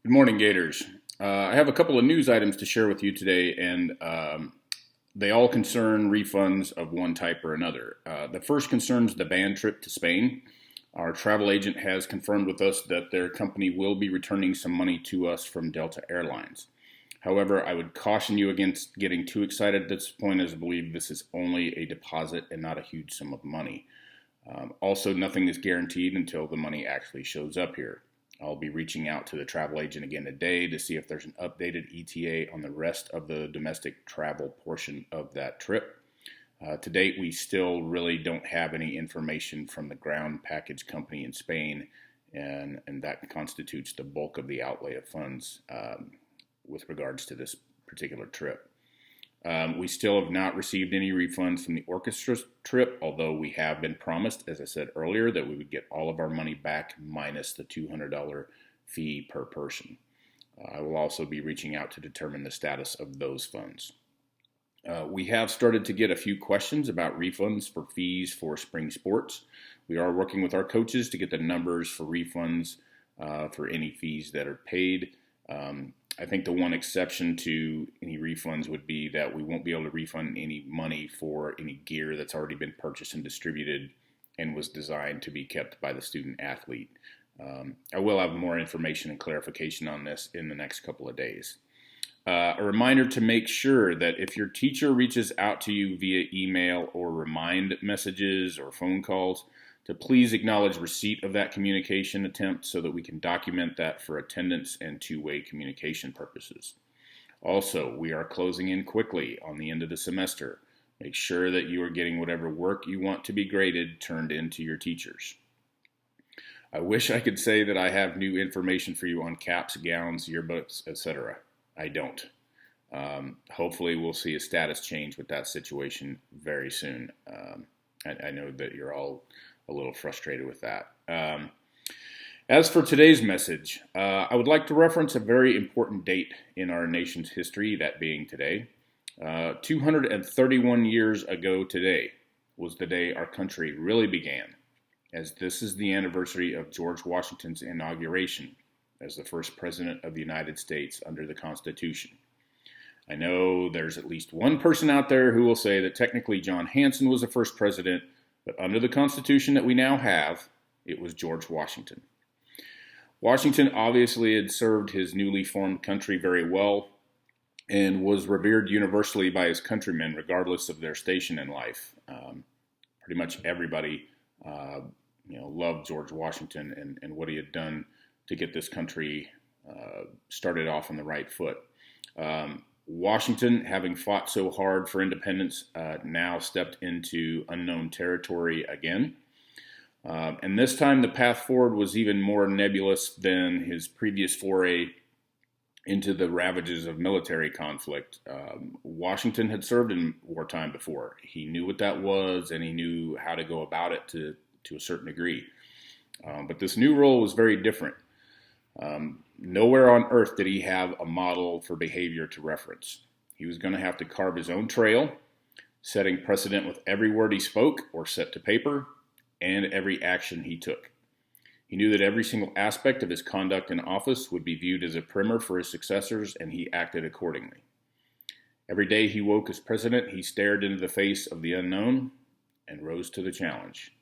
Good morning, Gators. I have a couple of news items to share with you today, and they all concern refunds of one type or another. The first concerns the band trip to Spain. Our travel agent has confirmed with us that their company will be returning some money to us from Delta Airlines. However, I would caution you against getting too excited at this point, as I believe this is only a deposit and not a huge sum of money. Also, nothing is guaranteed until the money actually shows up here. I'll be reaching out to the travel agent again today to see if there's an updated ETA on the rest of the domestic travel portion of that trip. To date, we still really don't have any information from the ground package company in Spain, and that constitutes the bulk of the outlay of funds with regards to this particular trip. We still have not received any refunds from the orchestra trip, although we have been promised, as I said earlier, that we would get all of our money back minus the $200 fee per person. I will also be reaching out to determine the status of those funds. We have started to get a few questions about refunds for fees for spring sports. We are working with our coaches to get the numbers for refunds for any fees that are paid. I think the one exception to any refunds would be that we won't be able to refund any money for any gear that's already been purchased and distributed and was designed to be kept by the student athlete. I will have more information and clarification on this in the next couple of days. A reminder to make sure that if your teacher reaches out to you via email or remind messages or phone calls, to please acknowledge receipt of that communication attempt so that we can document that for attendance and two-way communication purposes. Also, we are closing in quickly on the end of the semester. Make sure that you are getting whatever work you want to be graded turned in to your teachers. I wish I could say that I have new information for you on caps, gowns, yearbooks, etc. I don't. Hopefully we'll see a status change with that situation very soon. I know that you're all a little frustrated with that. As for today's message, I would like to reference a very important date in our nation's history, that being today. 231 years ago today was the day our country really began, as this is the anniversary of George Washington's inauguration as the first president of the United States under the Constitution. I know there's at least one person out there who will say that technically John Hanson was the first president, but under the Constitution that we now have, it was George Washington. Washington obviously had served his newly formed country very well and was revered universally by his countrymen, regardless of their station in life. Pretty much everybody, loved George Washington and what he had done to get this country started off on the right foot. Washington, having fought so hard for independence, now stepped into unknown territory again. And this time the path forward was even more nebulous than his previous foray into the ravages of military conflict. Washington had served in wartime before. He knew what that was, and he knew how to go about it to a certain degree. But this new role was very different. Nowhere on earth did he have a model for behavior to reference. He was going to have to carve his own trail, setting precedent with every word he spoke or set to paper, and every action he took. He knew that every single aspect of his conduct in office would be viewed as a primer for his successors, and he acted accordingly. Every day he woke as president, he stared into the face of the unknown and rose to the challenge.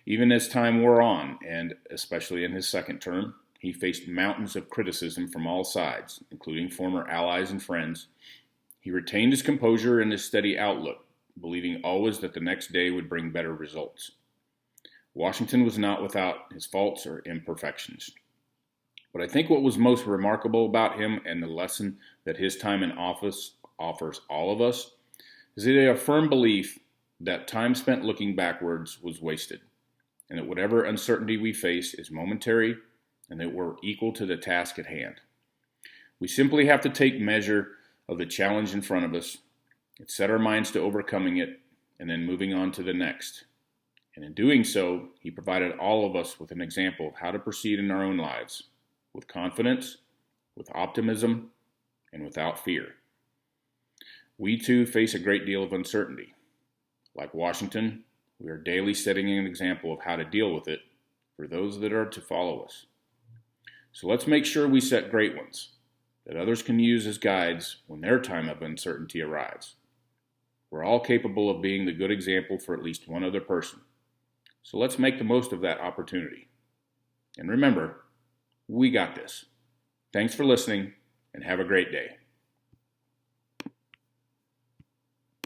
Even as time wore on, and especially in his second term, he faced mountains of criticism from all sides, including former allies and friends. He retained his composure and his steady outlook, believing always that the next day would bring better results. Washington was not without his faults or imperfections. But I think what was most remarkable about him, and the lesson that his time in office offers all of us, is that he had a firm belief that time spent looking backwards was wasted, and that whatever uncertainty we face is momentary, and that we're equal to the task at hand. We simply have to take measure of the challenge in front of us and set our minds to overcoming it and then moving on to the next. And in doing so, he provided all of us with an example of how to proceed in our own lives, with confidence, with optimism, and without fear. We too face a great deal of uncertainty. Like Washington, we are daily setting an example of how to deal with it for those that are to follow us. So let's make sure we set great ones that others can use as guides when their time of uncertainty arrives. We're all capable of being the good example for at least one other person. So let's make the most of that opportunity. And remember, we got this. Thanks for listening, and have a great day.